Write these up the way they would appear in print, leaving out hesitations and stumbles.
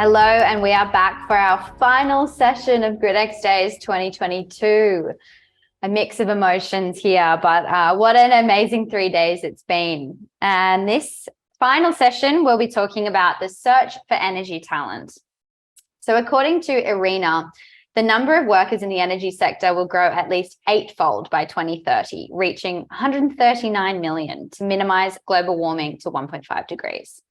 Hello, and we are back for our final session of gridXdays 2022. A mix of emotions here, but what an amazing 3 days it's been. And this final session, we'll be talking about the search for energy talent. So according to IRENA, the number of workers in the energy sector will grow at least 8-fold by 2030, reaching 139 million to minimize global warming to 1.5 degrees.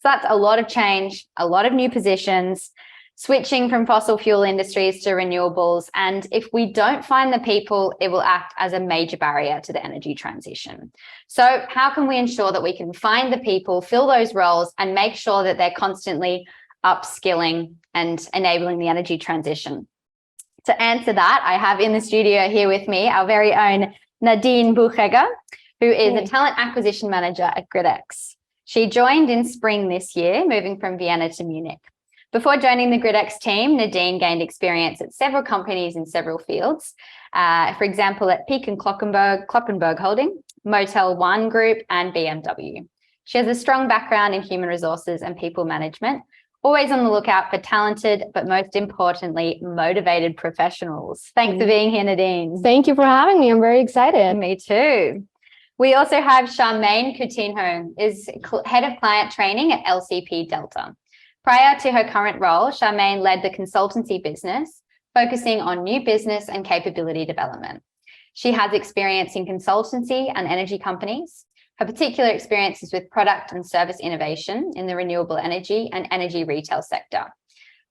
So that's a lot of change, a lot of new positions, switching from fossil fuel industries to renewables. And if we don't find the people, it will act as a major barrier to the energy transition. So how can we ensure that we can find the people, fill those roles, and make sure that they're constantly upskilling and enabling the energy transition? To answer that, I have in the studio here with me our very own Nadine Buchegger, who is a talent acquisition manager at gridX. She joined in spring this year, moving from Vienna to Munich. Before joining the gridX team, Nadine gained experience at several companies in several fields. For example, at Peek and Kloppenberg Holding, Motel One Group, and BMW. She has a strong background in human resources and people management, always on the lookout for talented, but most importantly, motivated professionals. Thanks for being here, Nadine. Thank you for having me. I'm very excited. Me too. We also have Charmaine Coutinho, is head of client training at LCP Delta. Prior to her current role, Charmaine led the consultancy business, focusing on new business and capability development. She has experience in consultancy and energy companies. Her particular experience is with product and service innovation in the renewable energy and energy retail sector.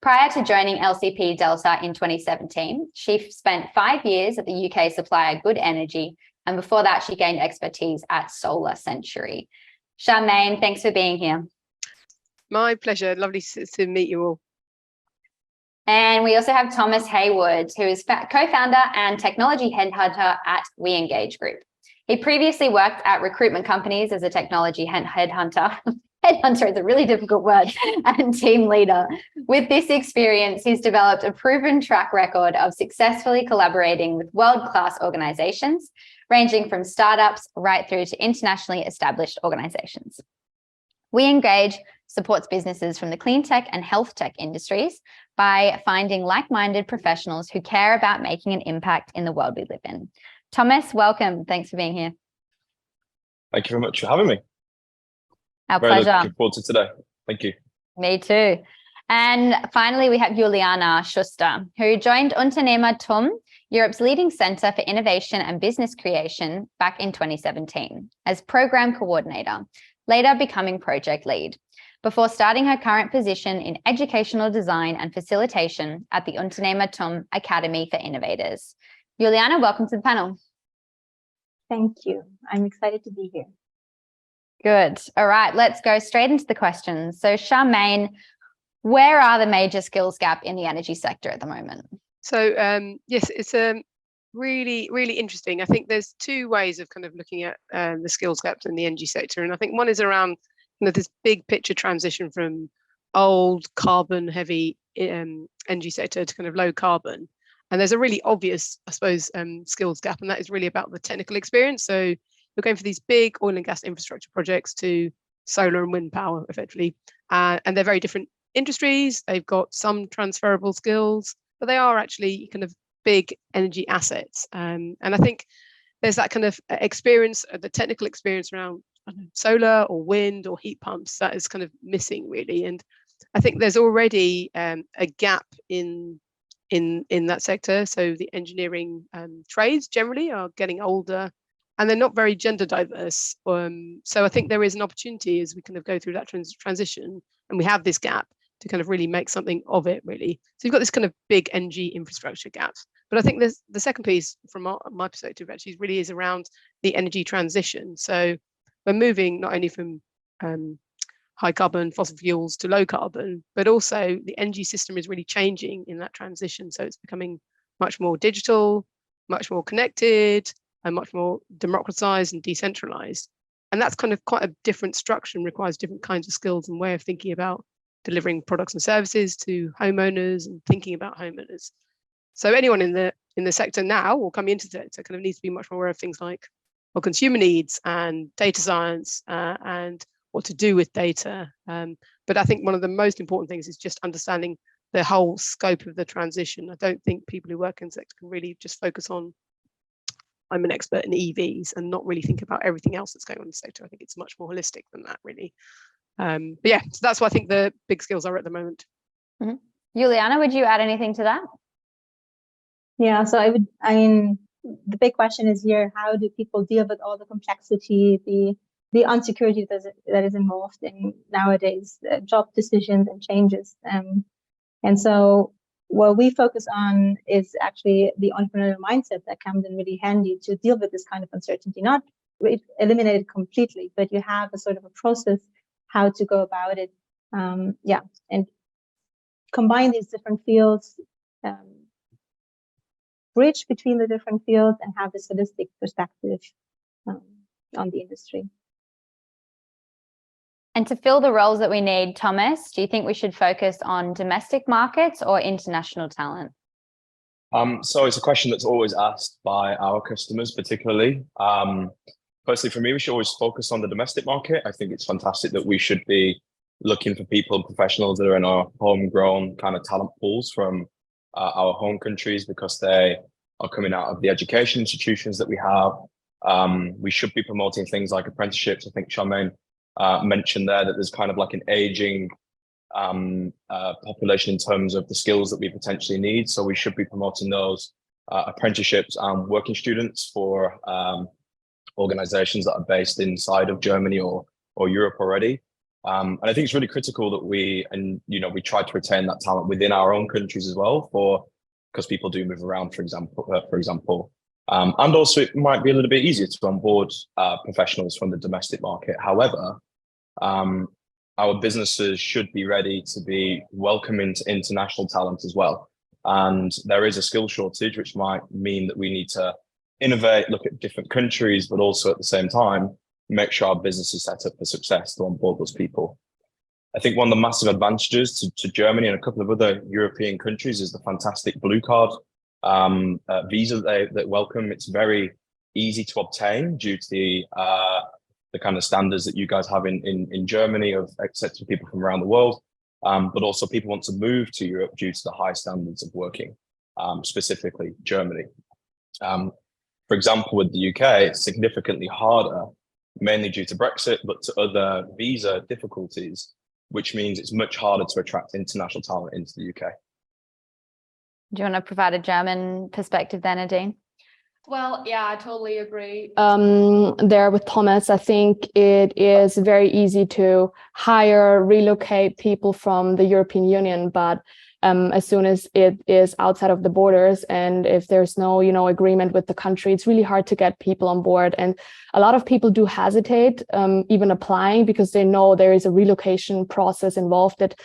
Prior to joining LCP Delta in 2017, she spent 5 years at the UK supplier Good Energy, and before that, she gained expertise at Solar Century. Charmaine, thanks for being here. My pleasure. Lovely to meet you all. And we also have Thomas Heywood, who is co-founder and technology headhunter at WeEngage Group. He previously worked at recruitment companies as a technology headhunter. Headhunter is a really difficult word, and team leader. With this experience, he's developed a proven track record of successfully collaborating with world-class organizations, ranging from startups right through to internationally established organizations. WeEngage supports businesses from the clean tech and health tech industries by finding like-minded professionals who care about making an impact in the world we live in. Thomas, welcome. Thanks for being here. Thank you very much for having me. Our pleasure. Looking forward to today. Thank you. Me too. And finally, we have Juliane Schuster, who joined UnternehmerTUM, Europe's leading centre for innovation and business creation, back in 2017 as program coordinator, later becoming project lead, before starting her current position in educational design and facilitation at the UnternehmerTUM Academy for Innovators. Juliane, welcome to the panel. Thank you. I'm excited to be here. Good. All right, let's go straight into the questions. So Charmaine, where are the major skills gap in the energy sector at the moment? So yes, it's really, really interesting. I think there's two ways of kind of looking at the skills gaps in the energy sector. And I think one is around this big picture transition from old carbon heavy energy sector to kind of low carbon. And there's a really obvious, I suppose, skills gap, and that is really about the technical experience. So you're going for these big oil and gas infrastructure projects to solar and wind power, effectively. And they're very different industries. They've got some transferable skills, but they are actually kind of big energy assets. And I think there's that kind of experience, the technical experience around solar or wind or heat pumps that is kind of missing, really. And I think there's already a gap in that sector. So the engineering trades generally are getting older, and they're not very gender diverse. So I think there is an opportunity as we kind of go through that transition, and we have this gap to kind of really make something of it, really. So you've got this kind of big energy infrastructure gap. But I think there's the second piece from my perspective actually really is around the energy transition. So we're moving not only from high carbon fossil fuels to low carbon, but also the energy system is really changing in that transition. So it's becoming much more digital, much more connected, and much more democratized and decentralized. And that's kind of quite a different structure and requires different kinds of skills and way of thinking about delivering products and services to homeowners and thinking about homeowners. So anyone in the sector now or coming into the sector kind of needs to be much more aware of things like consumer needs and data science and what to do with data. But I think one of the most important things is just understanding the whole scope of the transition. I don't think people who work in the sector can really just focus on, I'm an expert in EVs, and not really think about everything else that's going on in the sector. I think it's much more holistic than that, really. But yeah, so that's what I think the big skills are at the moment. Juliana, would you add anything to that? Yeah, so I mean, the big question is here, how do people deal with all the complexity, the insecurity that is involved in nowadays job decisions and changes. And so what we focus on is actually the entrepreneurial mindset that comes in really handy to deal with this kind of uncertainty, not eliminate it completely, but you have a sort of a process how to go about it. And combine these different fields, bridge between the different fields, and have this holistic perspective on the industry. And to fill the roles that we need, Thomas, do you think we should focus on domestic markets or international talent? So it's a question that's always asked by our customers, particularly. Personally, for me, we should always focus on the domestic market. I think it's fantastic that we should be looking for people, professionals that are in our homegrown kind of talent pools from our home countries, because they are coming out of the education institutions that we have. We should be promoting things like apprenticeships. I think Charmaine mentioned there that there's kind of like an aging population in terms of the skills that we potentially need. So we should be promoting those apprenticeships and working students for organizations that are based inside of Germany or Europe already. And I think it's really critical that we try to retain that talent within our own countries as well, because people do move around, for example. And also it might be a little bit easier to onboard professionals from the domestic market. However, our businesses should be ready to be welcoming to international talent as well. And there is a skill shortage, which might mean that we need to innovate, look at different countries, but also at the same time, make sure our business is set up for success to onboard those people. I think one of the massive advantages to Germany and a couple of other European countries is the fantastic blue card visa that they welcome. It's very easy to obtain due to the kind of standards that you guys have in Germany of accepting people from around the world. But also people want to move to Europe due to the high standards of working, specifically Germany. For example, with the UK, it's significantly harder, mainly due to Brexit, but to other visa difficulties, which means it's much harder to attract international talent into the UK. Do you want to provide a German perspective then, Nadine? Well, yeah, I totally agree. There with Thomas, I think it is very easy to relocate people from the European Union, but as soon as it is outside of the borders, and if there's no, agreement with the country, it's really hard to get people on board. And a lot of people do hesitate even applying, because they know there is a relocation process involved that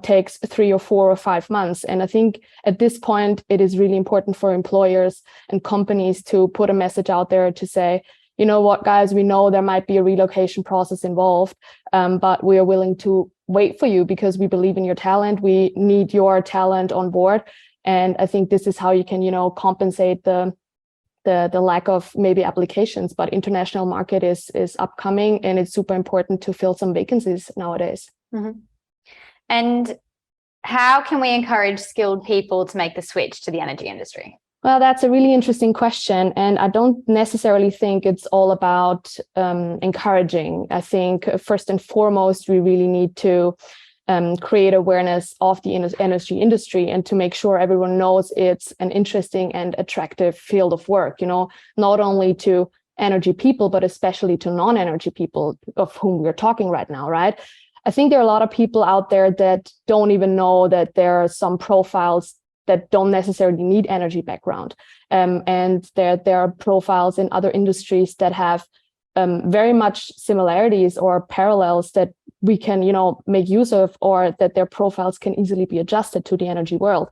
takes 3 or 4 or 5 months. And I think at this point, it is really important for employers and companies to put a message out there to say, you know what, guys, we know there might be a relocation process involved, but we are willing to wait for you because we believe in your talent. We need your talent on board. And I think this is how you can, compensate the lack of maybe applications. But international market is upcoming, and it's super important to fill some vacancies nowadays. Mm-hmm. And how can we encourage skilled people to make the switch to the energy industry? Well, that's a really interesting question. And I don't necessarily think it's all about encouraging. I think first and foremost, we really need to create awareness of the energy industry and to make sure everyone knows it's an interesting and attractive field of work, not only to energy people, but especially to non-energy people of whom we're talking right now, right? I think there are a lot of people out there that don't even know that there are some profiles that don't necessarily need energy background. And there are profiles in other industries that have very much similarities or parallels that we can, make use of, or that their profiles can easily be adjusted to the energy world.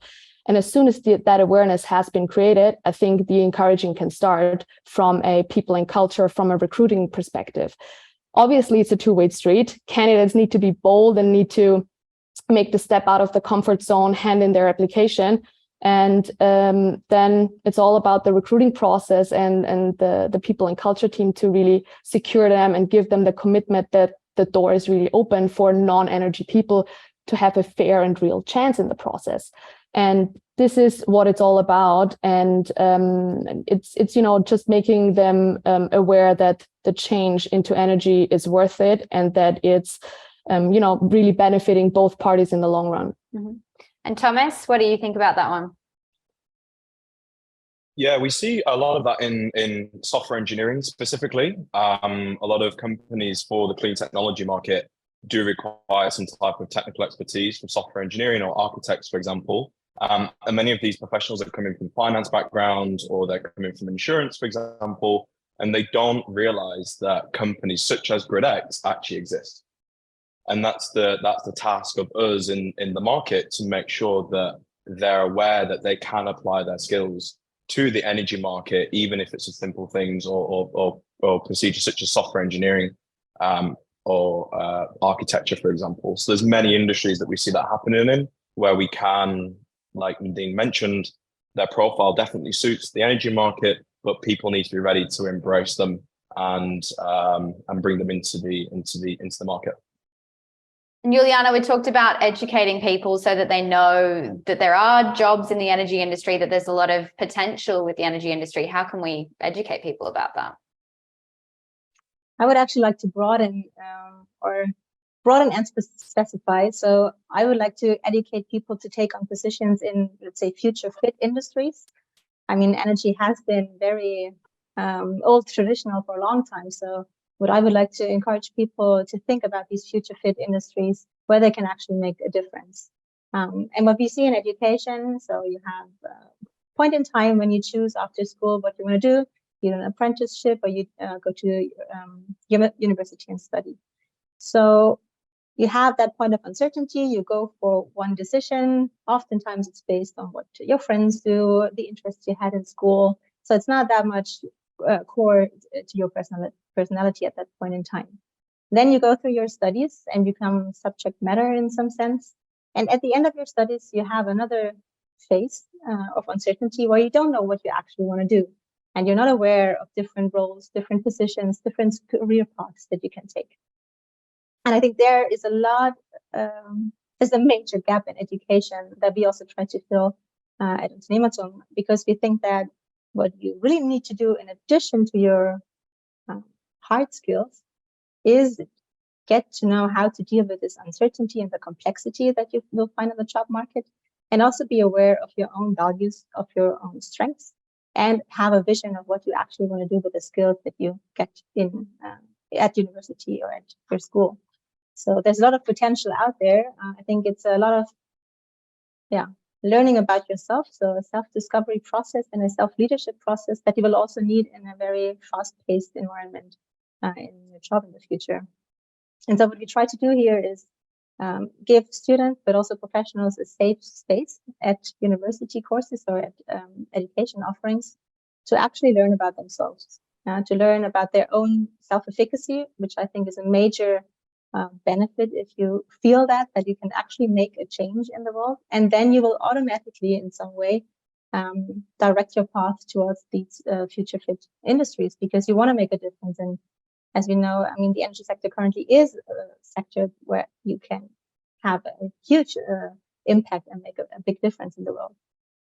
And as soon as that awareness has been created, I think the encouraging can start from a people and culture, from a recruiting perspective. Obviously, it's a two-way street. Candidates need to be bold and need to make the step out of the comfort zone, hand in their application. And then it's all about the recruiting process and the people and culture team to really secure them and give them the commitment that the door is really open for non-energy people to have a fair and real chance in the process. And this is what it's all about. And it's just making them aware that the change into energy is worth it, and that it's really benefiting both parties in the long run. Mm-hmm. And Thomas, what do you think about that one? Yeah, we see a lot of that in software engineering specifically. A lot of companies for the clean technology market do require some type of technical expertise from software engineering or architects, for example. And many of these professionals are coming from finance backgrounds, or they're coming from insurance, for example, and they don't realize that companies such as gridX actually exist. And that's the task of us in the market, to make sure that they're aware that they can apply their skills to the energy market, even if it's a simple things or procedures such as software engineering or architecture, for example. So there's many industries that we see that happening in, where we can, like Nadine mentioned, their profile definitely suits the energy market, but people need to be ready to embrace them and bring them into the market. And Juliana, we talked about educating people so that they know that there are jobs in the energy industry, that there's a lot of potential with the energy industry. How can we educate people about that? I would actually like to broaden and specify. So I would like to educate people to take on positions in, let's say, future fit industries. I mean, energy has been very old, traditional for a long time. So what I would like to encourage people to think about these future fit industries where they can actually make a difference. And what we see in education, so you have a point in time when you choose after school what you want to do. You do an apprenticeship, or you go to university and study. So you have that point of uncertainty. You go for one decision. Oftentimes it's based on what your friends do, the interests you had in school. So it's not that much core to your personality at that point in time. Then you go through your studies and become subject matter in some sense. And at the end of your studies, you have another phase of uncertainty where you don't know what you actually want to do. And you're not aware of different roles, different positions, different career paths that you can take. And I think there is there's a major gap in education that we also try to fill at UnternehmerTUM, because we think that what you really need to do in addition to your hard skills is get to know how to deal with this uncertainty and the complexity that you will find in the job market, and also be aware of your own values, of your own strengths, and have a vision of what you actually want to do with the skills that you get in at university or at your school. So there's a lot of potential out there. I think it's a lot of learning about yourself, so a self-discovery process and a self-leadership process that you will also need in a very fast-paced environment in your job in the future. And so what we try to do here is give students, but also professionals, a safe space at university courses or at education offerings to actually learn about themselves, to learn about their own self-efficacy, which I think is a major benefit if you feel that you can actually make a change in the world. And then you will automatically, in some way, direct your path towards these future fit industries, because you want to make a difference. And as we know, I mean, the energy sector currently is a sector where you can have a huge impact and make a big difference in the world.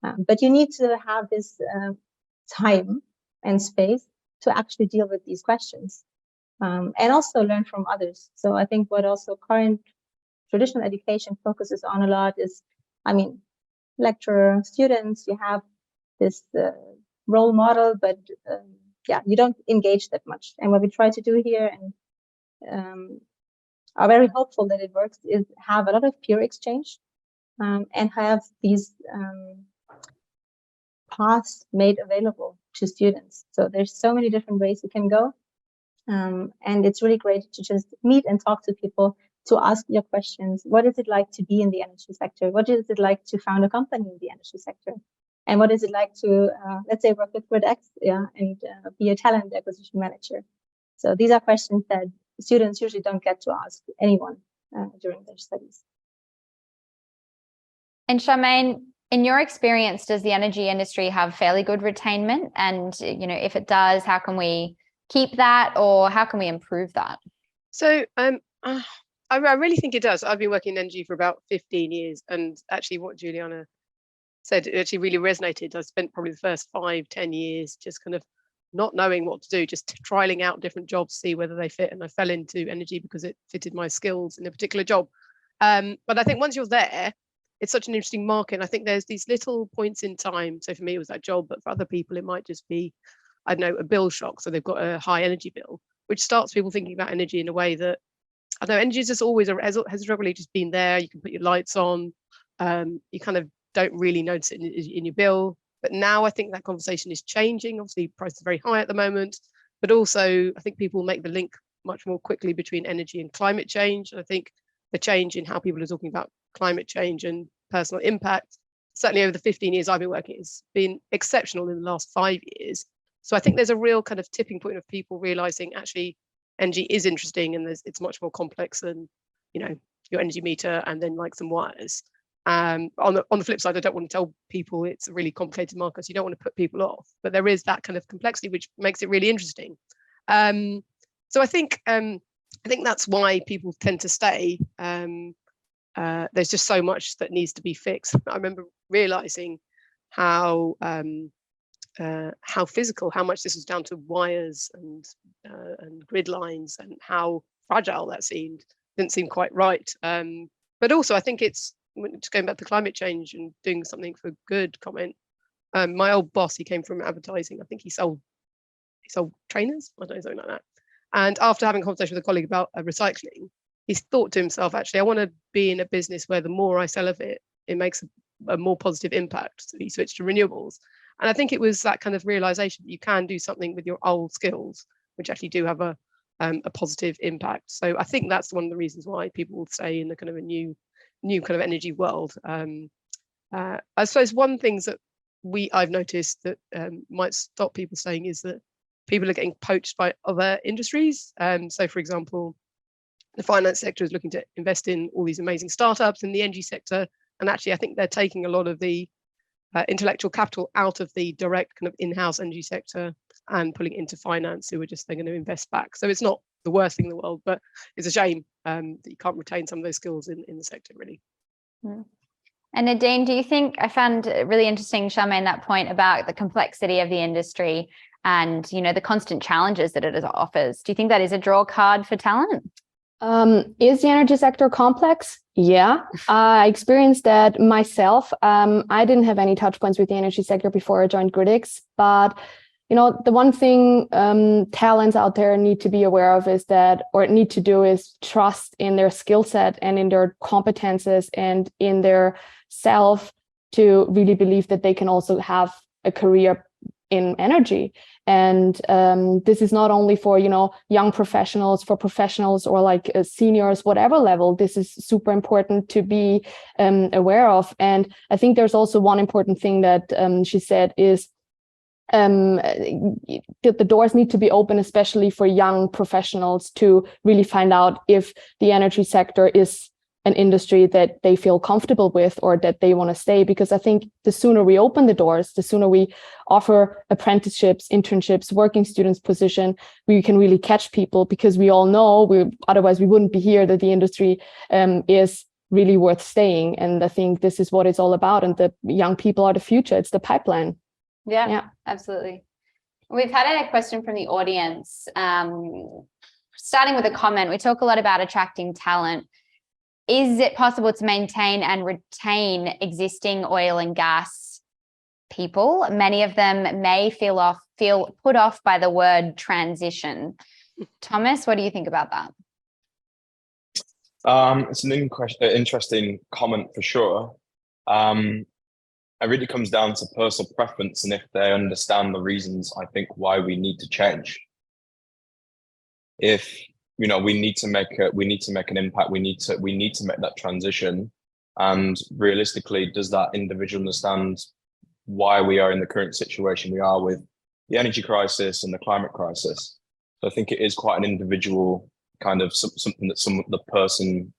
But you need to have this time and space to actually deal with these questions. And also learn from others. So I think what also current traditional education focuses on a lot is, I mean, lecturer, students, you have this role model, but you don't engage that much. And what we try to do here, and are very hopeful that it works, is have a lot of peer exchange and have these paths made available to students. So there's so many different ways you can go. And it's really great to just meet and talk to people, to ask your questions. What is it like to be in the energy sector? What is it like to found a company in the energy sector? And what is it like to, let's say, work with gridX and be a talent acquisition manager? So these are questions that students usually don't get to ask anyone during their studies. And Charmaine, in your experience, does the energy industry have fairly good retainment? And, if it does, how can we keep that, or how can we improve that? So I really think it does. I've been working in energy for about 15 years, and actually what Juliana said, it actually really resonated. I spent probably the first 5-10 years just kind of not knowing what to do, just trialing out different jobs, see whether they fit. And I fell into energy because it fitted my skills in a particular job. But I think once you're there, it's such an interesting market. And I think there's these little points in time. So for me, it was that job, but for other people, it might just be, I don't know, a bill shock. So they've got a high energy bill, which starts people thinking about energy in a way that, I don't know, energy is just always, has regularly just been there. You can put your lights on. You kind of don't really notice it in your bill. But now I think that conversation is changing. Obviously, prices are very high at the moment, but also I think people make the link much more quickly between energy and climate change. And I think the change in how people are talking about climate change and personal impact, certainly over the 15 years I've been working, has been exceptional in the last 5 years. So I think there's a real kind of tipping point of people realizing actually energy is interesting, and it's much more complex than, you know, your energy meter and then like some wires. On the flip side, I don't want to tell people it's a really complicated market, so you don't want to put people off, but there is that kind of complexity which makes it really interesting. So I think that's why people tend to stay. There's just so much that needs to be fixed. I remember realizing how physical, how much this was down to wires and grid lines, and how fragile that seemed. Didn't seem quite right. But also, I think it's just going back to climate change and doing something for good comment. My old boss, he came from advertising. I think he sold trainers, I don't know, something like that. And after having a conversation with a colleague about recycling, he thought to himself, actually, I want to be in a business where the more I sell of it, it makes a more positive impact. So he switched to renewables. And I think it was that kind of realization that you can do something with your old skills, which actually do have a positive impact. So I think that's one of the reasons why people will stay in the kind of a new kind of energy world. I suppose one thing that I've noticed that might stop people staying is that people are getting poached by other industries. So for example, the finance sector is looking to invest in all these amazing startups in the energy sector. And actually, I think they're taking a lot of the intellectual capital out of the direct kind of in-house energy sector and pulling it into finance, who are just, they're going to invest back. So it's not the worst thing in the world, but it's a shame that you can't retain some of those skills in the sector, really. And Nadine, do you think, I found it really interesting, Charmaine, that point about the complexity of the industry and, you know, the constant challenges that it offers. Do you think that is a draw card for talent? Is the energy sector complex? Yeah, I experienced that myself. I didn't have any touch points with the energy sector before I joined gridX, but you know, the one thing talents out there need to be aware of is that, or need to do, is trust in their skill set and in their competences and in their self to really believe that they can also have a career in energy. And this is not only for, you know, young professionals, for professionals or like seniors, whatever level. This is super important to be aware of. And I think there's also one important thing that she said is the doors need to be open, especially for young professionals, to really find out if the energy sector is an industry that they feel comfortable with or that they want to stay. Because I think the sooner we open the doors, the sooner we offer apprenticeships, internships, working students position, we can really catch people, because we all know otherwise we wouldn't be here, that the industry is really worth staying. And I think this is what it's all about. And the young people are the future. It's the pipeline. Yeah, absolutely. We've had a question from the audience. Starting with a comment, we talk a lot about attracting talent. Is it possible to maintain and retain existing oil and gas people? Many of them may feel put off by the word transition. Thomas, what do you think about that? It's an interesting comment for sure. It really comes down to personal preference, and if they understand the reasons, I think, why we need to change. If you know, we need to make an impact. We need to make that transition. And realistically, does that individual understand why we are in the current situation we are with the energy crisis and the climate crisis? So I think it is quite an individual kind of something that the person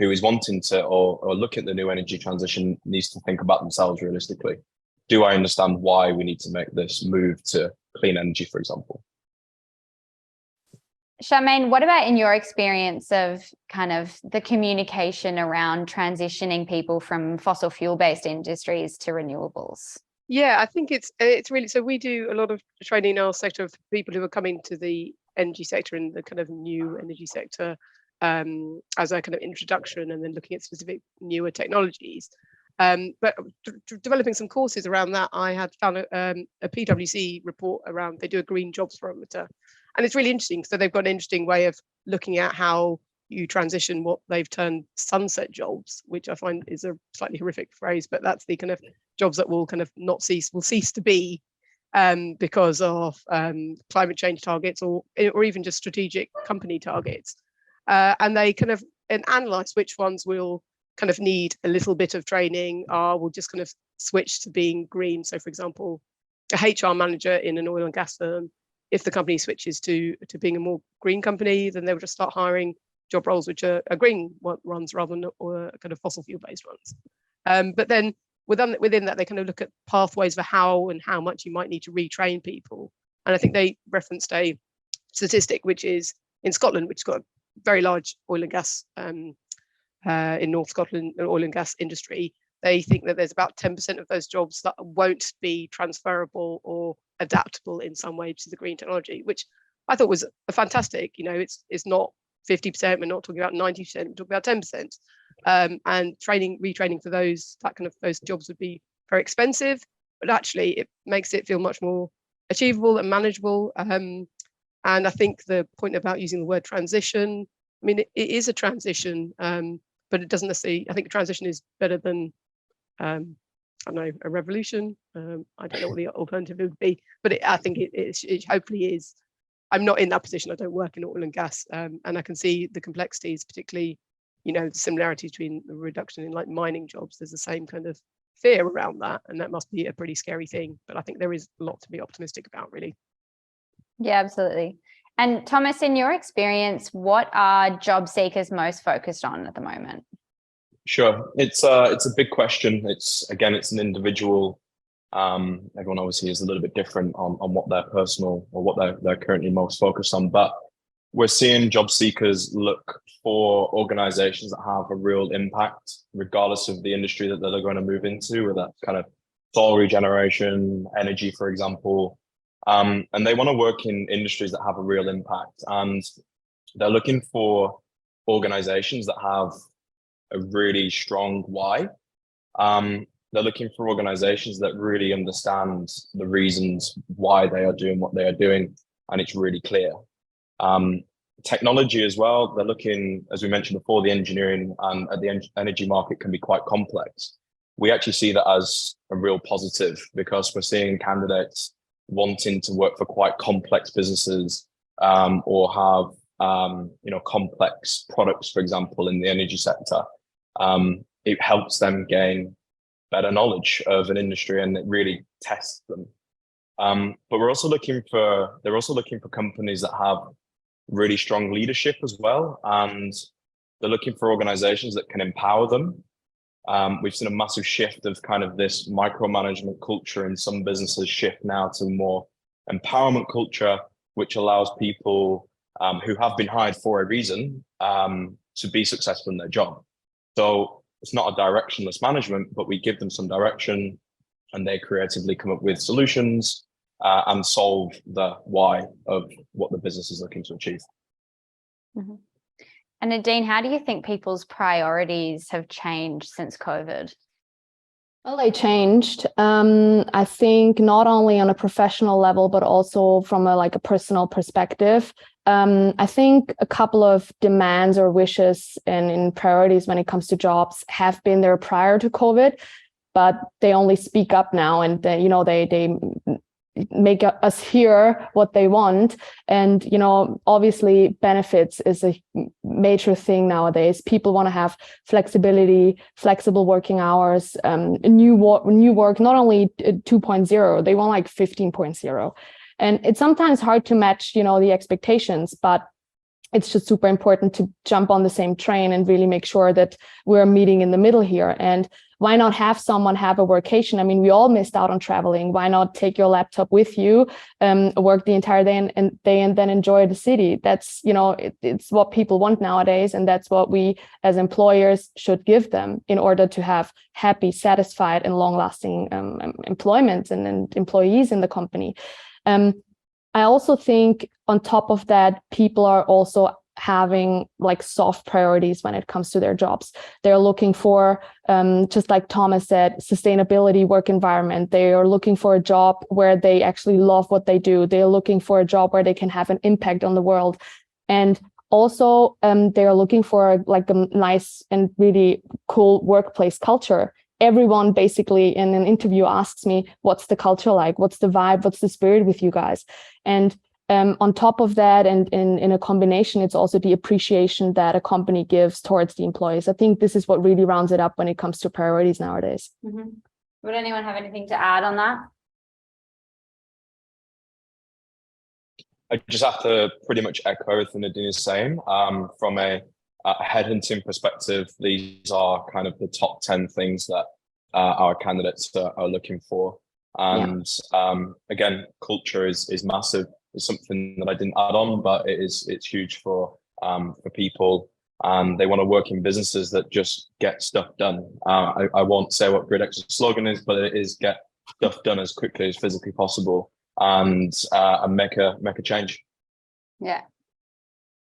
who is wanting to or look at the new energy transition needs to think about themselves realistically. Do I understand why we need to make this move to clean energy, for example? Charmaine, what about in your experience of kind of the communication around transitioning people from fossil fuel-based industries to renewables? Yeah, I think it's really, so we do a lot of training in our sector of people who are coming to the energy sector and the kind of new energy sector as a kind of introduction, and then looking at specific newer technologies. But developing some courses around that, I had found a PwC report around, they do a green jobs barometer. And it's really interesting. So they've got an interesting way of looking at how you transition what they've termed sunset jobs, which I find is a slightly horrific phrase, but that's the kind of jobs that will kind of will cease to be because of climate change targets or even just strategic company targets. And they kind of analyze which ones will kind of need a little bit of training, or will just kind of switch to being green. So for example, a HR manager in an oil and gas firm, if the company switches to being a more green company, then they will just start hiring job roles which are green ones rather than kind of fossil fuel based ones. But then within that, they kind of look at pathways for how and how much you might need to retrain people. And I think they referenced a statistic which is in Scotland, which has got a very large oil and gas in North Scotland, oil and gas industry. They think that there's about 10% of those jobs that won't be transferable or adaptable in some way to the green technology, which I thought was a fantastic. You know, it's not 50%. We're not talking about 90%. We're talking about 10%. And retraining for those jobs would be very expensive, but actually it makes it feel much more achievable and manageable. And I think the point about using the word transition, I mean, it is a transition, but it doesn't necessarily. I think a transition is better than I don't know, a revolution. I don't know what the alternative would be, but I think it hopefully is. I'm not in that position. I don't work in oil and gas, and I can see the complexities, particularly, you know, the similarities between the reduction in like mining jobs. There's the same kind of fear around that, and that must be a pretty scary thing. But I think there is a lot to be optimistic about, really. Yeah, absolutely. And Thomas, in your experience, what are job seekers most focused on at the moment? Sure, it's a big question. It's an individual. Everyone obviously is a little bit different on what their personal or what they're currently most focused on. But we're seeing job seekers look for organizations that have a real impact, regardless of the industry that they're going to move into, whether that's kind of solar regeneration, energy, for example. And they want to work in industries that have a real impact. And they're looking for organizations that have a really strong why. They're looking for organizations that really understand the reasons why they are doing what they are doing, and it's really clear. Technology as well, they're looking, as we mentioned before, the engineering and the energy market can be quite complex. We actually see that as a real positive, because we're seeing candidates wanting to work for quite complex businesses or have complex products, for example, in the energy sector. It helps them gain better knowledge of an industry, and it really tests them. But they're also looking for companies that have really strong leadership as well, and they're looking for organizations that can empower them. We've seen a massive shift of kind of this micromanagement culture in some businesses shift now to more empowerment culture, which allows people who have been hired for a reason to be successful in their job. So it's not a directionless management, but we give them some direction, and they creatively come up with solutions and solve the why of what the business is looking to achieve. Mm-hmm. And Nadine, how do you think people's priorities have changed since COVID? Well, they changed. I think not only on a professional level, but also from a personal perspective. I think a couple of demands or wishes and priorities when it comes to jobs have been there prior to COVID, but they only speak up now, and they make us hear what they want. And obviously benefits is a major thing nowadays. People want to have flexibility, flexible working hours, new work, not only 2.0, they want 15.0. And it's sometimes hard to match the expectations, but it's just super important to jump on the same train and really make sure that we're meeting in the middle here. And why not have someone have a workation? I mean, we all missed out on traveling. Why not take your laptop with you, work the entire day and then enjoy the city? That's, you know, it's what people want nowadays. And that's what we as employers should give them in order to have happy, satisfied and long-lasting employment and employees in the company. I also think on top of that, people are also having like soft priorities when it comes to their jobs. They're looking for, just like Thomas said, sustainability, work environment. They are looking for a job where they actually love what they do. They're looking for a job where they can have an impact on the world. And also they're looking for like a nice and really cool workplace culture. Everyone basically in an interview asks me, what's the culture like? What's the vibe? What's the spirit with you guys? And on top of that, and in a combination, it's also the appreciation that a company gives towards the employees. I think this is what really rounds it up when it comes to priorities nowadays. Mm-hmm. Would anyone have anything to add on that? I just have to pretty much echo everything Nadine is saying. From a headhunting perspective, these are kind of the top 10 things that our candidates are looking for. And again, culture is massive. It's something that I didn't add on, but it's huge for people. They want to work in businesses that just get stuff done. I won't say what gridX's slogan is, but it is get stuff done as quickly as physically possible and make a change. Yeah.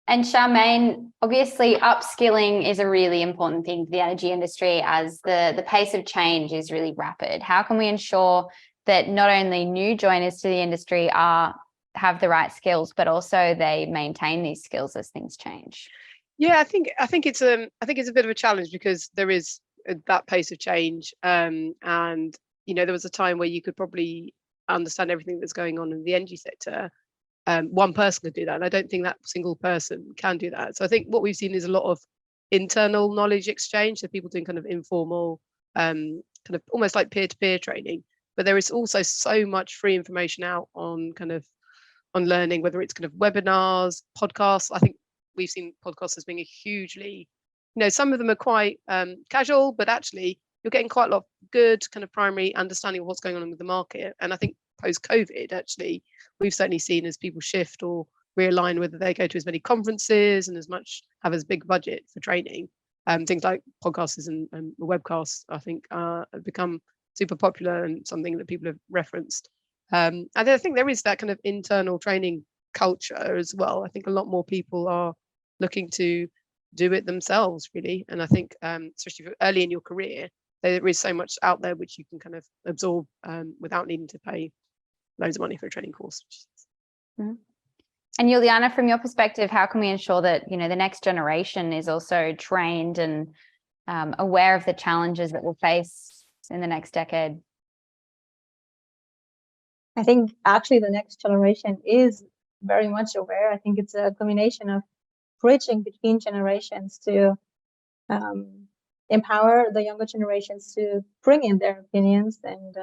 And Charmaine, obviously upskilling is a really important thing for the energy industry as the pace of change is really rapid. How can we ensure that not only new joiners to the industry have the right skills, but also they maintain these skills as things change? Yeah, I think it's a bit of a challenge because there is that pace of change, and you know, there was a time where you could probably understand everything that's going on in the energy sector. One person could do that, and I don't think that single person can do that. So I think what we've seen is a lot of internal knowledge exchange, so people doing kind of informal, kind of almost like peer-to-peer training. But there is also so much free information out on on learning, whether it's kind of webinars, podcasts. I think we've seen podcasts as being a hugely, you know, some of them are quite casual, but actually you're getting quite a lot of good kind of primary understanding of what's going on with the market. And I think post-COVID, actually, we've certainly seen as people shift or realign whether they go to as many conferences and have as big budget for training. Things like podcasts and webcasts, I think, have become super popular and something that people have referenced. And I think there is that kind of internal training culture as well. I think a lot more people are looking to do it themselves, really. And I think, especially early in your career, there is so much out there which you can kind of absorb without needing to pay loads of money for a training course. Mm-hmm. And Juliana, from your perspective, how can we ensure that, you know, the next generation is also trained and aware of the challenges that we'll face in the next decade? I think actually the next generation is very much aware. I think it's a combination of bridging between generations to empower the younger generations to bring in their opinions and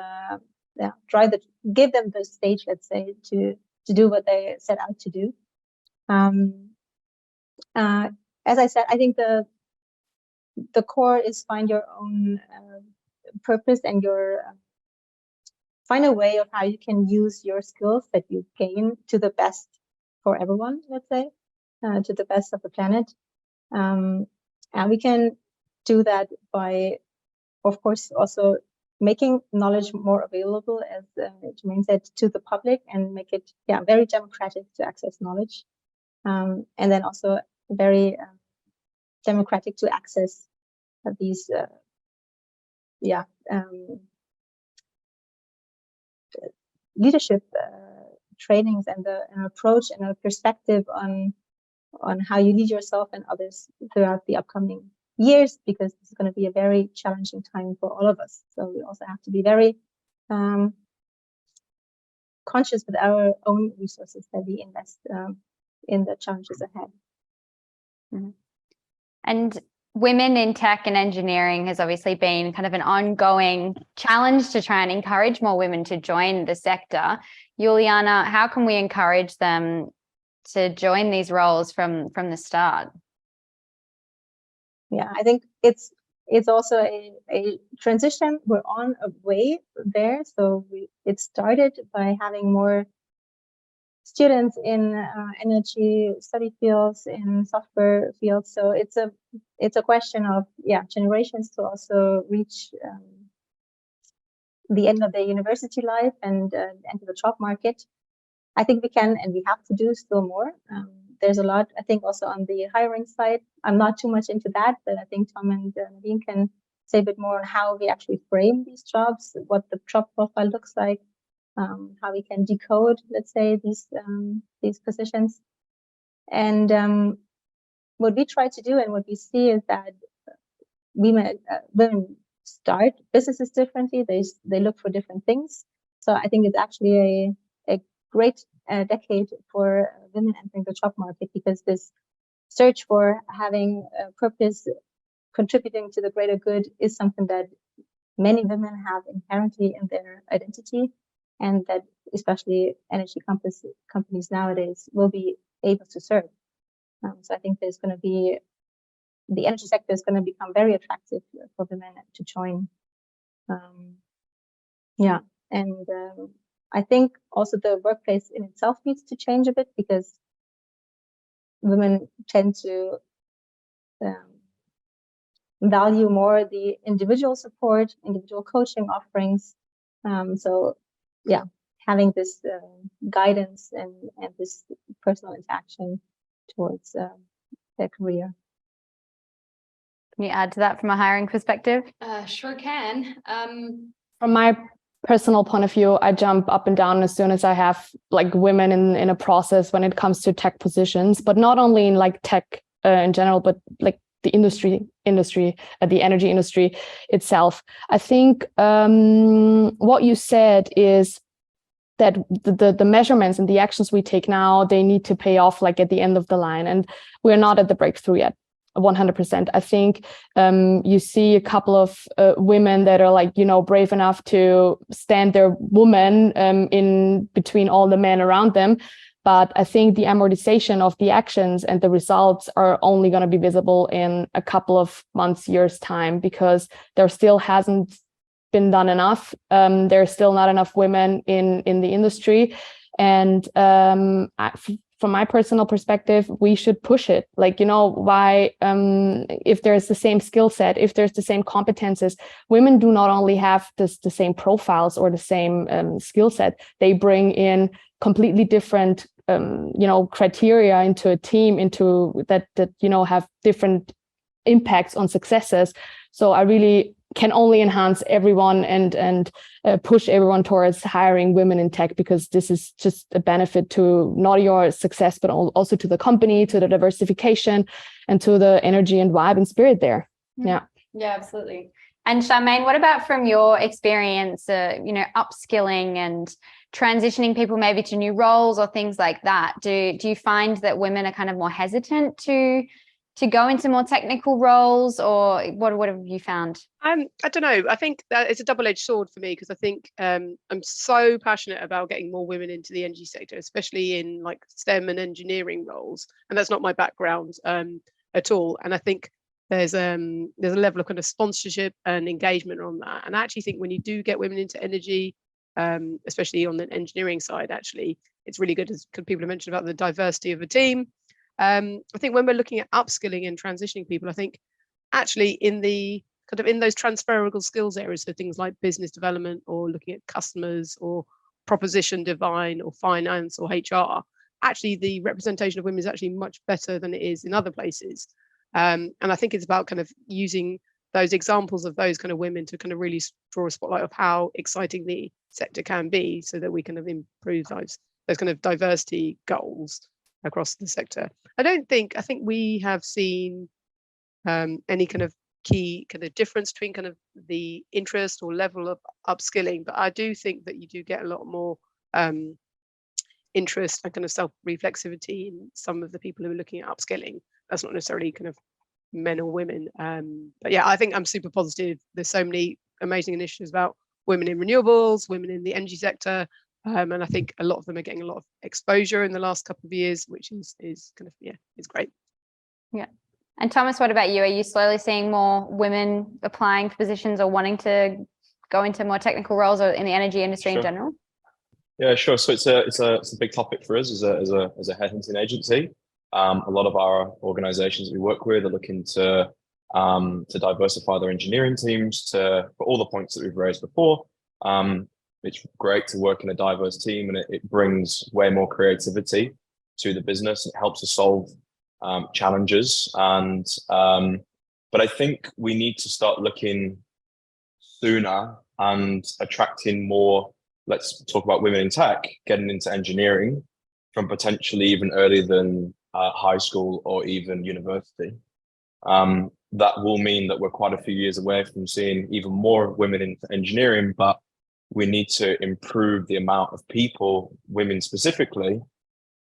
give them the stage, let's say, to do what they set out to do. As I said, I think the core is find your own purpose and find a way of how you can use your skills that you gain to the best for everyone, let's say, to the best of the planet. And we can do that by, of course, also making knowledge more available, as Charmaine said, to the public, and make it very democratic to access knowledge, and then also very democratic to access these leadership trainings and an approach and a perspective on how you lead yourself and others throughout the upcoming years, because this is going to be a very challenging time for all of us. So we also have to be very conscious with our own resources that we invest in the challenges ahead. Mm-hmm. And women in tech and engineering has obviously been kind of an ongoing challenge to try and encourage more women to join the sector. Juliana, how can we encourage them join these roles from the start? Yeah, I think it's also a transition. We're on a way there. So it started by having more students in energy study fields, in software fields. So it's a question of generations to also reach the end of their university life and enter the job market. I think we can and we have to do still more. There's a lot, I think, also on the hiring side. I'm not too much into that, but I think Tom and Nadine can say a bit more on how we actually frame these jobs, what the job profile looks like, how we can decode, let's say, these positions. And what we try to do and what we see is that women start businesses differently. They look for different things. So I think it's actually a great decade for women entering the job market, because this search for having a purpose, contributing to the greater good, is something that many women have inherently in their identity, and that especially energy companies nowadays will be able to serve. So I think there's going to be, the energy sector is going to become very attractive for women to join. And I think also the workplace in itself needs to change a bit, because women tend to value more the individual support, individual coaching offerings. So having this guidance and this personal interaction towards their career. Can you add to that from a hiring perspective? Sure can. From my personal point of view, I jump up and down as soon as I have like women in a process when it comes to tech positions, but not only in like tech in general, but like the industry, the energy industry itself. I think what you said is that the measurements and the actions we take now, they need to pay off like at the end of the line, and we're not at the breakthrough yet. 100%. I think you see a couple of women that are like, brave enough to stand their woman in between all the men around them. But I think the amortization of the actions and the results are only going to be visible in a couple of months, years time, because there still hasn't been done enough. There are still not enough women in the industry. And from my personal perspective, we should push it. Like, why, if there's the same skill set, if there's the same competences, women do not only have the same profiles or the same skill set, they bring in completely different, criteria into a team, into that have different impacts on successes. So I really can only enhance everyone and push everyone towards hiring women in tech, because this is just a benefit to not your success, but also to the company, to the diversification, and to the energy and vibe and spirit there. Yeah, absolutely. And Charmaine, what about from your experience, upskilling and transitioning people maybe to new roles or things like that? Do you find that women are kind of more hesitant to go into more technical roles, or what have you found? I don't know. I think that it's a double-edged sword for me, because I think I'm so passionate about getting more women into the energy sector, especially in like STEM and engineering roles. And that's not my background at all. And I think there's a level of kind of sponsorship and engagement on that. And I actually think when you do get women into energy, especially on the engineering side, actually, it's really good, as people have mentioned about the diversity of a team. I think when we're looking at upskilling and transitioning people, I think actually in those transferable skills areas, so things like business development or looking at customers or proposition design or finance or HR, actually the representation of women is actually much better than it is in other places. And I think it's about kind of using those examples of those kind of women to kind of really draw a spotlight of how exciting the sector can be, so that we kind of improve those kind of diversity goals across the sector. I think we have seen any kind of key kind of difference between kind of the interest or level of upskilling, but I do think that you do get a lot more interest and kind of self-reflexivity in some of the people who are looking at upskilling. That's not necessarily kind of men or women, but yeah, I think I'm super positive. There's so many amazing initiatives about women in renewables, women in the energy sector, And I think a lot of them are getting a lot of exposure in the last couple of years, which is kind of, it's great. Yeah. And Thomas, what about you? Are you slowly seeing more women applying for positions or wanting to go into more technical roles or in the energy industry in general? Yeah, sure. So it's a big topic for us as a headhunting agency. A lot of our organizations we work with are looking to diversify their engineering teams for all the points that we've raised before. It's great to work in a diverse team, and it brings way more creativity to the business. It helps us solve challenges. But I think we need to start looking sooner and attracting more, let's talk about women in tech, getting into engineering from potentially even earlier than high school or even university. That will mean that we're quite a few years away from seeing even more women into engineering, but we need to improve the amount of people, women specifically,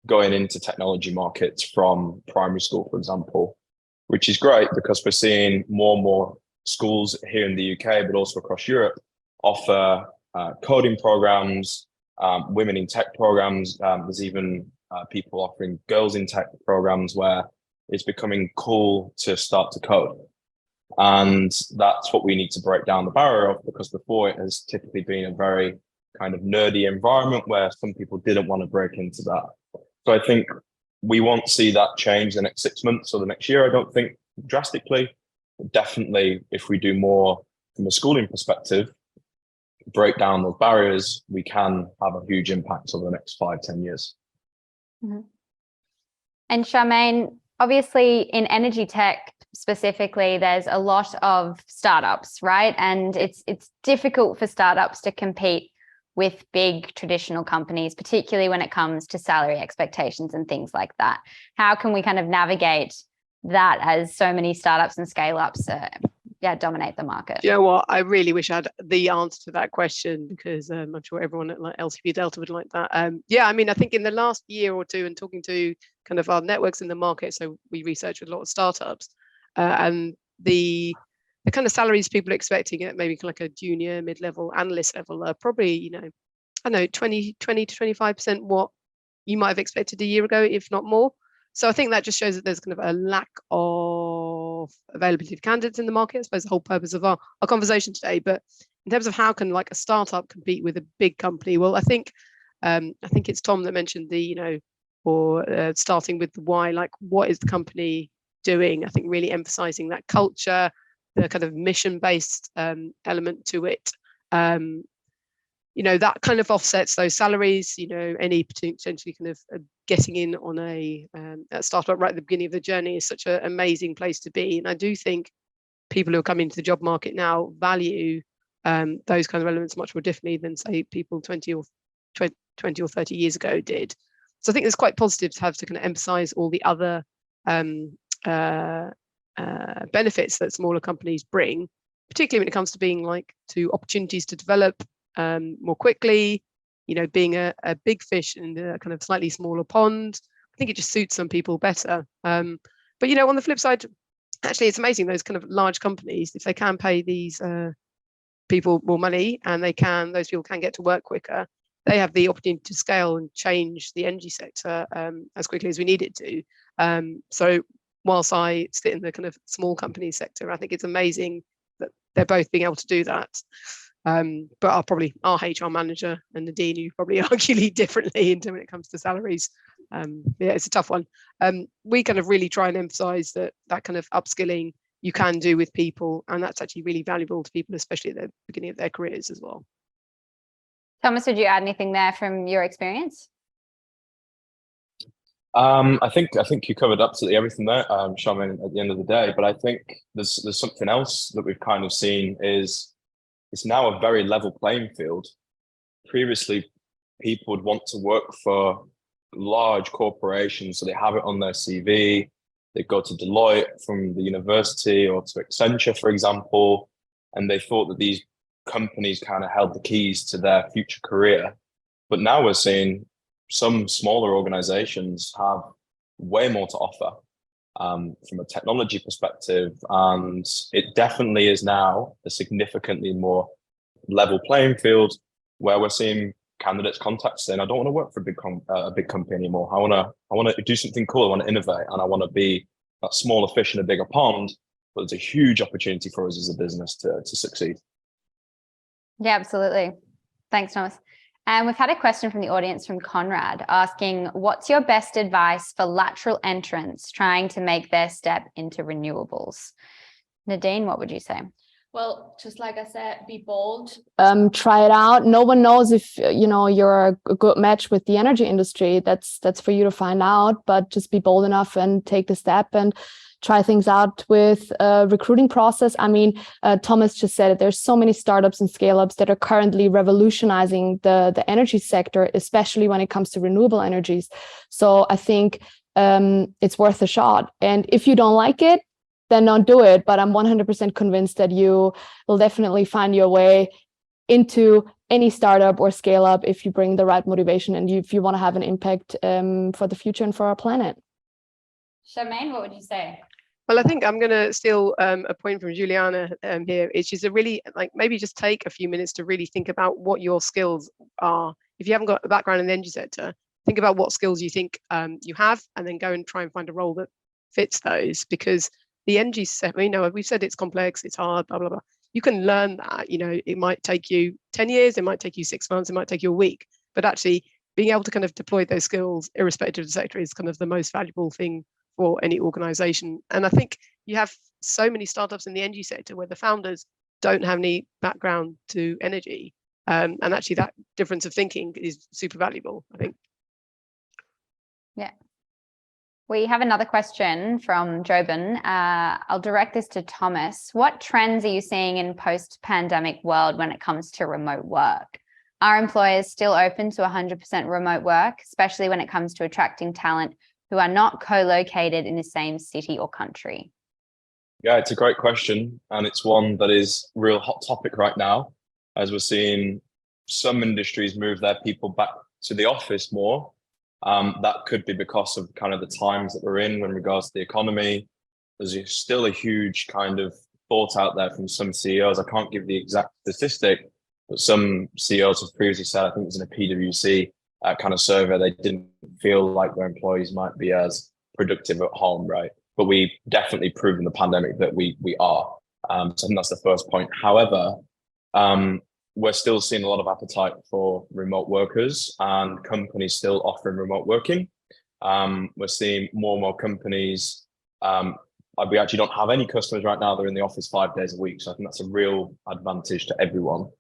going into technology markets from primary school, for example, which is great because we're seeing more and more schools here in the UK, but also across Europe, offer coding programs, women in tech programs. There's even people offering girls in tech programs where it's becoming cool to start to code. And that's what we need to break down the barrier of, because before it has typically been a very kind of nerdy environment where some people didn't want to break into that. So I think we won't see that change the next 6 months or the next year. I don't think drastically. Definitely, if we do more from a schooling perspective, break down those barriers, we can have a huge impact over the next 5-10 years. Mm-hmm. And Charmaine, obviously in energy tech specifically, there's a lot of startups, right? And it's difficult for startups to compete with big traditional companies, particularly when it comes to salary expectations and things like that. How can we kind of navigate that as so many startups and scale-ups dominate the market? You know what? I really wish I had the answer to that question, because I'm sure everyone at LCP Delta would like that. I mean, I think in the last year or two, and talking to kind of our networks in the market, so we research with a lot of startups, and the kind of salaries people are expecting at maybe like a junior, mid-level, analyst level are probably, I don't know, 20 to 25% what you might have expected a year ago, if not more. So I think that just shows that there's kind of a lack of availability of candidates in the market. I suppose the whole purpose of our conversation today. But in terms of how can like a startup compete with a big company, well, I think it's Tom that mentioned starting with the why, like what is the company doing? I think really emphasizing that culture, the kind of mission-based element to it. That kind of offsets those salaries. Any potentially kind of getting in on a startup right at the beginning of the journey is such an amazing place to be. And I do think people who are coming into the job market now value those kind of elements much more differently than, say, people 20 or 30 years ago did. So I think it's quite positive to have to kind of emphasize all the other benefits that smaller companies bring, particularly when it comes to being to opportunities to develop more quickly, being a big fish in a kind of slightly smaller pond. I think it just suits some people better. But on the flip side, actually, it's amazing those kind of large companies, if they can pay these people more money and those people can get to work quicker, they have the opportunity to scale and change the energy sector as quickly as we need it to. So whilst I sit in the kind of small company sector, I think it's amazing that they're both being able to do that. But our HR manager and Nadine, you probably argue differently when it comes to salaries. It's a tough one. We kind of really try and emphasize that kind of upskilling you can do with people, and that's actually really valuable to people, especially at the beginning of their careers as well. Thomas, would you add anything there from your experience? I think you covered absolutely everything there, Charmaine, at the end of the day. But I think there's something else that we've kind of seen is it's now a very level playing field. Previously, people would want to work for large corporations, so they have it on their CV. They go to Deloitte from the university or to Accenture, for example, and they thought that these companies kind of held the keys to their future career. But now we're seeing some smaller organizations have way more to offer from a technology perspective. And it definitely is now a significantly more level playing field where we're seeing candidates contact saying, I don't want to work for a big company anymore. I want to do something cool. I want to innovate, and I want to be that smaller fish in a bigger pond. But it's a huge opportunity for us as a business to succeed. Yeah, absolutely. Thanks, Thomas. And we've had a question from the audience from Conrad asking, what's your best advice for lateral entrants trying to make their step into renewables? Nadine, what would you say? Well, just like I said, be bold. Try it out. No one knows if you're a good match with the energy industry. That's for you to find out. But just be bold enough and take the step and try things out with a recruiting process. I mean, Thomas just said it. There's so many startups and scale-ups that are currently revolutionizing the energy sector, especially when it comes to renewable energies. So I think it's worth a shot. And if you don't like it, then don't do it. But I'm 100% convinced that you will definitely find your way into any startup or scale up if you bring the right motivation and if you want to have an impact for the future and for our planet. Charmaine, what would you say? Well, I think I'm going to steal a point from Juliana here. It's just maybe just take a few minutes to really think about what your skills are. If you haven't got a background in the energy sector, think about what skills you think you have, and then go and try and find a role that fits those. Because the energy sector, we've said it's complex, it's hard, blah, blah, blah. You can learn that, it might take you 10 years, it might take you 6 months, it might take you a week, but actually being able to kind of deploy those skills irrespective of the sector is kind of the most valuable thing for any organization. And I think you have so many startups in the energy sector where the founders don't have any background to energy. And actually that difference of thinking is super valuable, I think. Yeah. We have another question from Jobin. I'll direct this to Thomas. What trends are you seeing in post-pandemic world when it comes to remote work? Are employers still open to 100% remote work, especially when it comes to attracting talent who are not co-located in the same city or country? Yeah, it's a great question. And it's one that is a real hot topic right now, as we're seeing some industries move their people back to the office more. That could be because of kind of the times that we're in regards to the economy. There's still a huge kind of thought out there from some CEOs. I can't give the exact statistic, but some CEOs have previously said, I think it was in a PwC kind of survey, they didn't feel like their employees might be as productive at home, right? But we definitely proved in the pandemic that we are. So I think that's the first point. However, we're still seeing a lot of appetite for remote workers and companies still offering remote working. We're seeing more and more companies. We actually don't have any customers right now. They're in the office 5 days a week. So I think that's a real advantage to everyone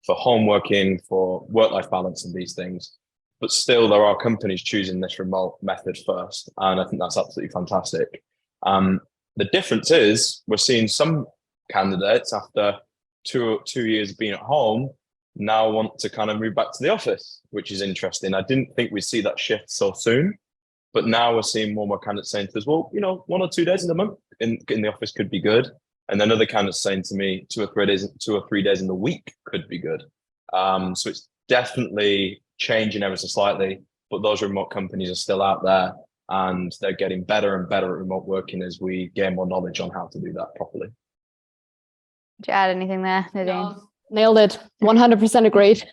for home working, for work-life balance and these things. But still, there are companies choosing this remote method first. And I think that's absolutely fantastic. The difference is we're seeing some candidates after two years of being at home now want to kind of move back to the office, which is interesting. I didn't think we'd see that shift so soon, but now we're seeing more and more candidates saying to us, well, 1 or 2 days in the month in the office could be good. And then other candidates saying to me 2 or 3 days in the week could be good. So it's definitely changing ever so slightly, but those remote companies are still out there and they're getting better and better at remote working as we gain more knowledge on how to do that properly. Did you add anything there, Nadine? No, nailed it. 100% agreed.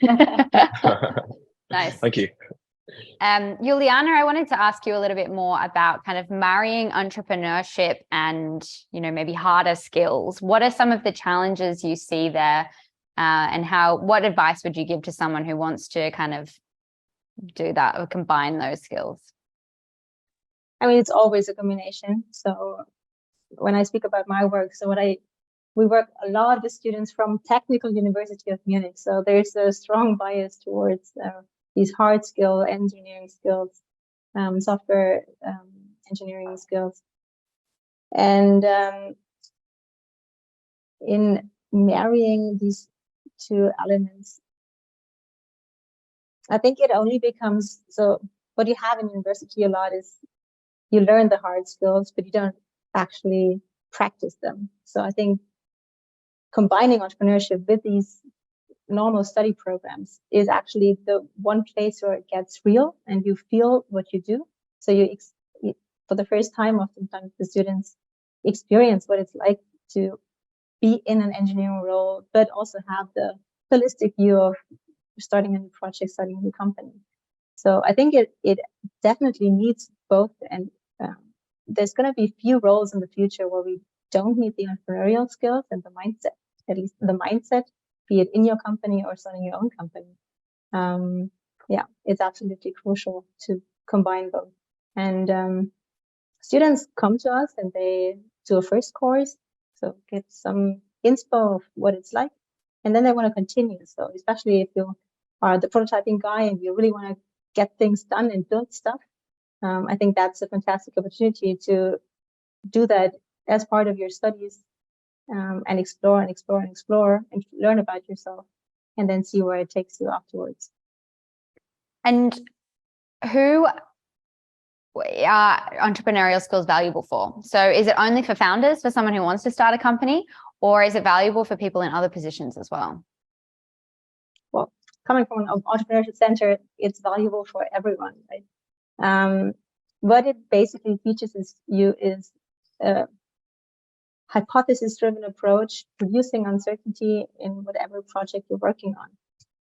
Nice. Thank you. Juliana, I wanted to ask you a little bit more about kind of marrying entrepreneurship and, maybe harder skills. What are some of the challenges you see there? And what advice would you give to someone who wants to kind of do that or combine those skills? I mean, it's always a combination. So when I speak about my work, we work a lot with students from Technical University of Munich. So there's a strong bias towards these hard skill engineering skills, software engineering skills. And in marrying these two elements, I think it only becomes, so what you have in university a lot is you learn the hard skills, but you don't actually practice them. So I think combining entrepreneurship with these normal study programs is actually the one place where it gets real and you feel what you do. So for the first time, oftentimes the students experience what it's like to be in an engineering role, but also have the holistic view of starting a new project, starting a new company. So I think it definitely needs both. And there's going to be few roles in the future where we don't need the entrepreneurial skills and the mindset, at least the mindset, be it in your company or starting your own company. Yeah, it's absolutely crucial to combine both. And students come to us and they do a first course, so get some inspo of what it's like, and then they want to continue. So especially if you are the prototyping guy and you really want to get things done and build stuff, I think that's a fantastic opportunity to do that as part of your studies, and explore and explore and explore and learn about yourself, and then see where it takes you afterwards. And who are entrepreneurial skills valuable for? So is it only for founders, for someone who wants to start a company, or is it valuable for people in other positions as well? Well, coming from an entrepreneurship center, it's valuable for everyone, right? What it basically teaches is a hypothesis-driven approach, reducing uncertainty in whatever project you're working on.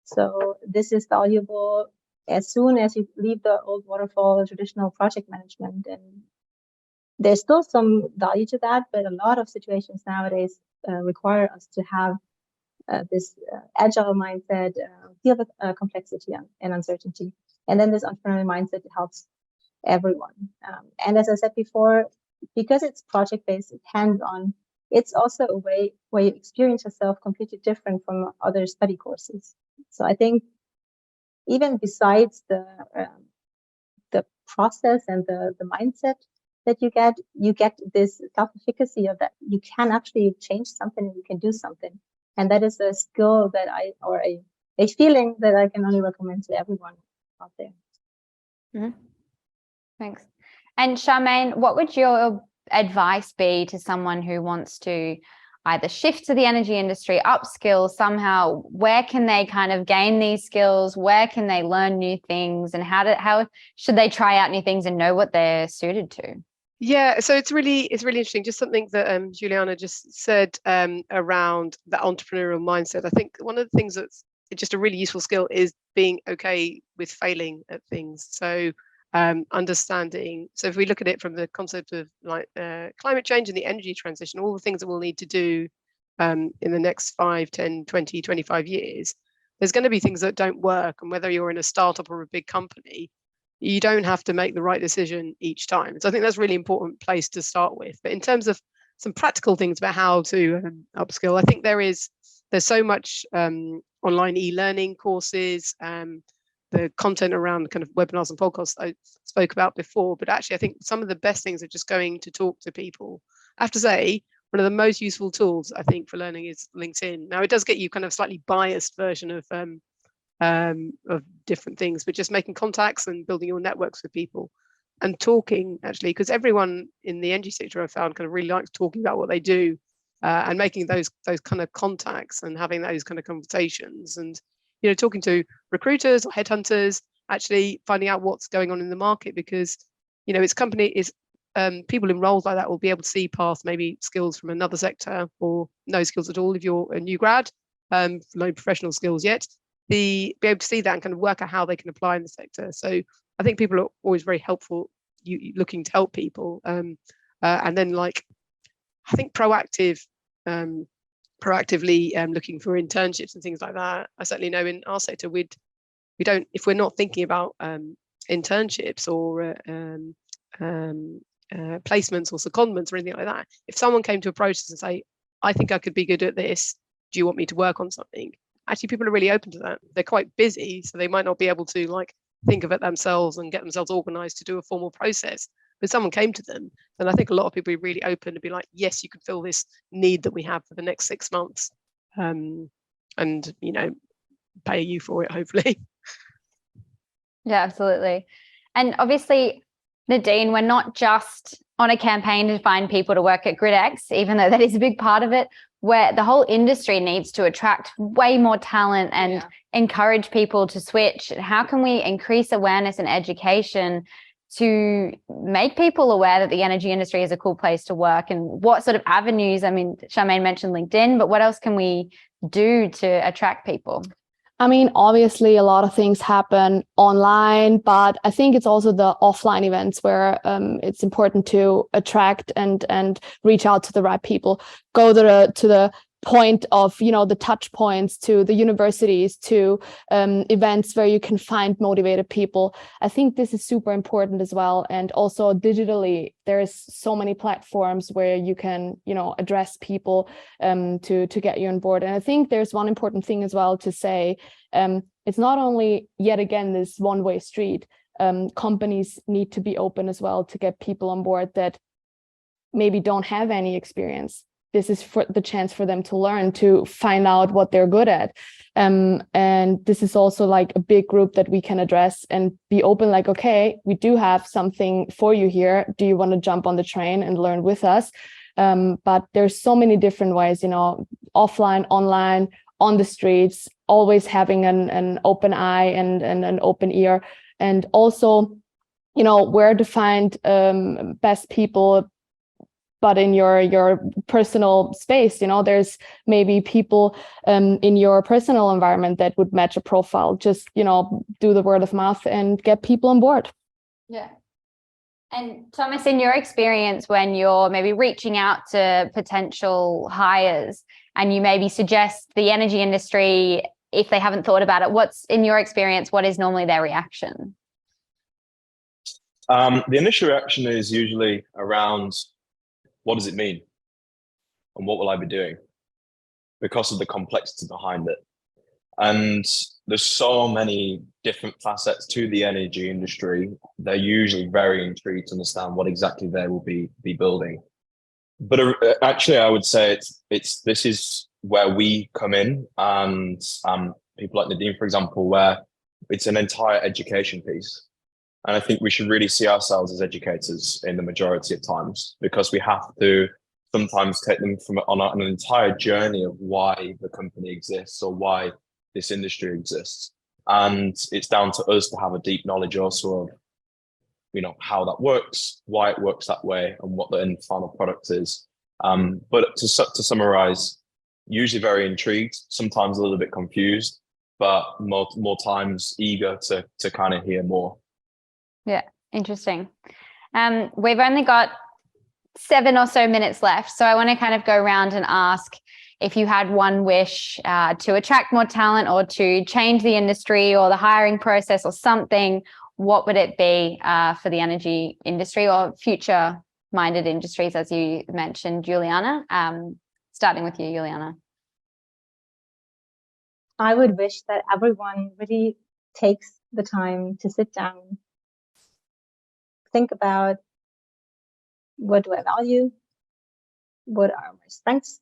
So this is valuable as soon as you leave the old waterfall traditional project management. And there's still some value to that, but a lot of situations nowadays require us to have this agile mindset, deal with complexity and uncertainty. And then this entrepreneurial mindset helps everyone. And as I said before, because it's project-based, it's hands-on, it's also a way where you experience yourself completely different from other study courses. So I think even besides the process and the mindset that you get this self-efficacy of that you can actually change something, you can do something. And that is a skill that a feeling that I can only recommend to everyone out there. Mm-hmm. Thanks. And Charmaine, what would your advice be to someone who wants to either shift to the energy industry, upskill somehow? Where can they kind of gain these skills? Where can they learn new things? And how should they try out new things and know what they're suited to? Yeah, so it's really interesting. Just something that Juliana just said around the entrepreneurial mindset. I think one of the things that's just a really useful skill is being okay with failing at things. So understanding. So if we look at it from the concept of like climate change and the energy transition, all the things that we'll need to do in the next 5, 10, 20, 25 years, there's going to be things that don't work. And whether you're in a startup or a big company, you don't have to make the right decision each time. So I think that's a really important place to start with. But in terms of some practical things about how to upskill, I think there's so much online e-learning courses, the content around kind of webinars and podcasts I spoke about before. But actually, I think some of the best things are just going to talk to people. I have to say, one of the most useful tools I think for learning is LinkedIn. Now, it does get you kind of slightly biased version of different things, but just making contacts and building your networks with people and talking, actually, because everyone in the energy sector I've found kind of really likes talking about what they do and making those kind of contacts and having those kind of conversations, and talking to recruiters or headhunters, actually finding out what's going on in the market, because people in roles like that will be able to see past maybe skills from another sector or no skills at all if you're a new grad, no professional skills yet. Be able to see that and kind of work out how they can apply in the sector. So I think people are always very helpful, looking to help people, and then I think proactively looking for internships and things like that. I certainly know in our sector we don't, if we're not thinking about internships or placements or secondments or anything like that, if someone came to approach us and say, I think I could be good at this, do you want me to work on something? Actually, people are really open to that. They're quite busy, so they might not be able to think of it themselves and get themselves organized to do a formal process. But if someone came to them, then I think a lot of people are really open to be like, yes, you can fill this need that we have for the next 6 months, and pay you for it, hopefully. Yeah, absolutely. And obviously, Nadine, we're not just on a campaign to find people to work at gridX, even though that is a big part of it, where the whole industry needs to attract way more talent and encourage people to switch. How can we increase awareness and education to make people aware that the energy industry is a cool place to work? And what sort of avenues? I mean, Charmaine mentioned LinkedIn, but what else can we do to attract people? I mean, obviously, a lot of things happen online, but I think it's also the offline events where it's important to attract and reach out to the right people. Go to the point of, the touch points, to the universities, to events where you can find motivated people. I think this is super important as well. And also digitally, there's so many platforms where you can, address people to get you on board. And I think there's one important thing as well to say, it's not only, yet again, this one-way street. Companies need to be open as well to get people on board that maybe don't have any experience. This is for the chance for them to learn, to find out what they're good at. And this is also like a big group that we can address and be open, like, okay, we do have something for you here. Do you want to jump on the train and learn with us? But there's so many different ways, offline, online, on the streets, always having an open eye and an open ear. And also, where to find best people, but in your personal space, there's maybe people in your personal environment that would match a profile. Just, do the word of mouth and get people on board. Yeah. And Thomas, in your experience, when you're maybe reaching out to potential hires and you maybe suggest the energy industry, if they haven't thought about it, what's, in your experience, what is normally their reaction? The initial reaction is usually around, what does it mean? And what will I be doing? Because of the complexity behind it. And there's so many different facets to the energy industry. They're usually very intrigued to understand what exactly they will be building. But actually, I would say this is where we come in, and people like Nadine, for example, where it's an entire education piece. And I think we should really see ourselves as educators in the majority of times, because we have to sometimes take them on an entire journey of why the company exists or why this industry exists. And it's down to us to have a deep knowledge also of, how that works, why it works that way, and what the end final product is. But to summarize, usually very intrigued, sometimes a little bit confused, but more times eager to kind of hear more. Yeah, interesting. We've only got 7 or so minutes left. So I want to kind of go around and ask, if you had one wish to attract more talent or to change the industry or the hiring process or something, what would it be for the energy industry or future-minded industries, as you mentioned, Juliana? Starting with you, Juliana. I would wish that everyone really takes the time to sit down, think about, what do I value? What are my strengths?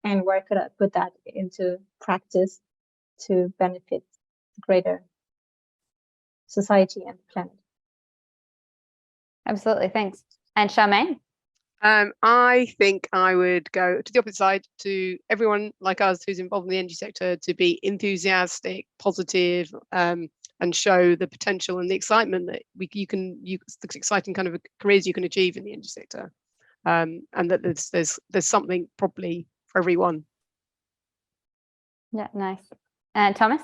And where could I put that into practice to benefit the greater society and the planet? Absolutely, thanks. And Charmaine? I think I would go to the opposite side, to everyone like us who's involved in the energy sector to be enthusiastic, positive, and show the potential and the excitement that the exciting kind of careers you can achieve in the energy sector, and that there's something probably for everyone. Yeah, nice. And Thomas?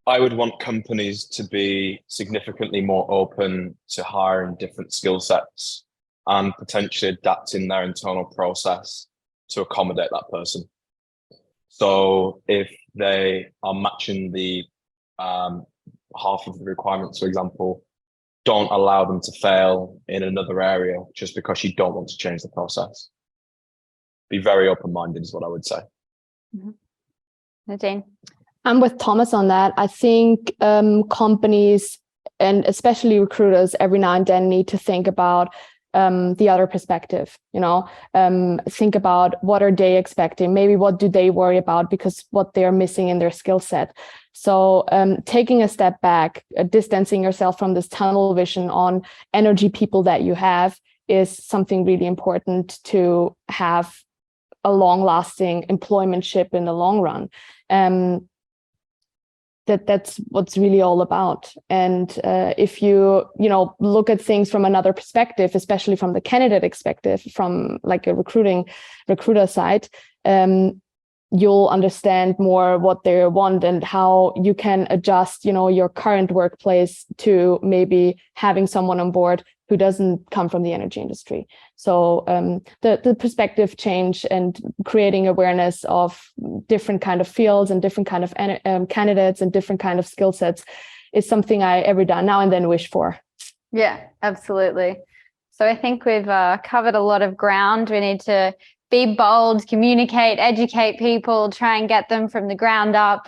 I would want companies to be significantly more open to hiring different skill sets and potentially adapting their internal process to accommodate that person. So if they are matching the half of the requirements, for example, don't allow them to fail in another area just because you don't want to change the process. Be very open-minded is what I would say. Mm-hmm. Nadine? I'm with Thomas on that. I think companies and especially recruiters every now and then need to think about the other perspective, think about what are they expecting, maybe what do they worry about because what they're missing in their skill set. So taking a step back, distancing yourself from this tunnel vision on energy people that you have is something really important to have a long-lasting employmentship in the long run. That's what's really all about. And if you look at things from another perspective, especially from the candidate perspective, from like a recruiter side, you'll understand more what they want and how you can adjust, your current workplace to maybe having someone on board who doesn't come from the energy industry. So the perspective change and creating awareness of different kind of fields and different kind of candidates and different kind of skill sets is something I every now and then wish for. Yeah, absolutely. So I think we've covered a lot of ground. We need to be bold, communicate, educate people, try and get them from the ground up.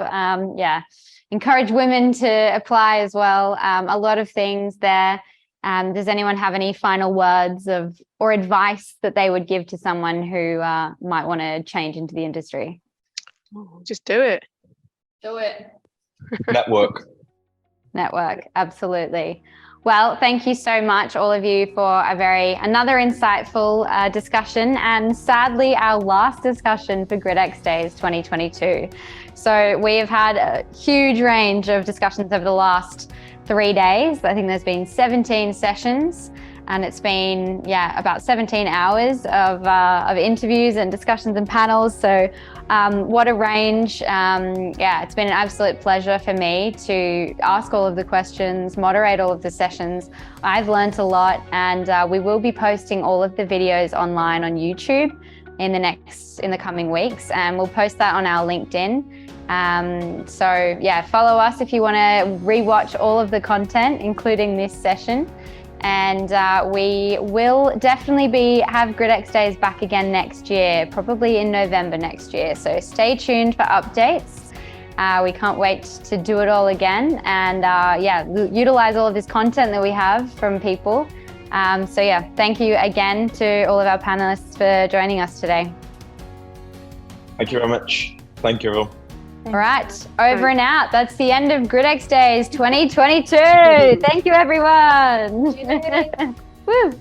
Encourage women to apply as well. A lot of things there. Does anyone have any final words or advice that they would give to someone who might want to change into the industry? Oh, just do it. Do it. Network. Absolutely. Well, thank you so much, all of you, for another insightful discussion, and sadly our last discussion for gridXdays 2022. So we have had a huge range of discussions over the last 3 days. I think there's been 17 sessions, and it's been about 17 hours of interviews and discussions and panels. So what a range. It's been an absolute pleasure for me to ask all of the questions, moderate all of the sessions. I've learned a lot, and we will be posting all of the videos online on YouTube in the coming weeks, and we'll post that on our LinkedIn. Follow us if you want to rewatch all of the content, including this session. And we will definitely have gridXdays back again next year, probably in November next year. So stay tuned for updates. We can't wait to do it all again, and utilize all of this content that we have from people. Thank you again to all of our panelists for joining us today. Thank you very much. Thank you, everyone. All right, over and out. That's the end of gridXdays 2022. Thank you, everyone. Woo.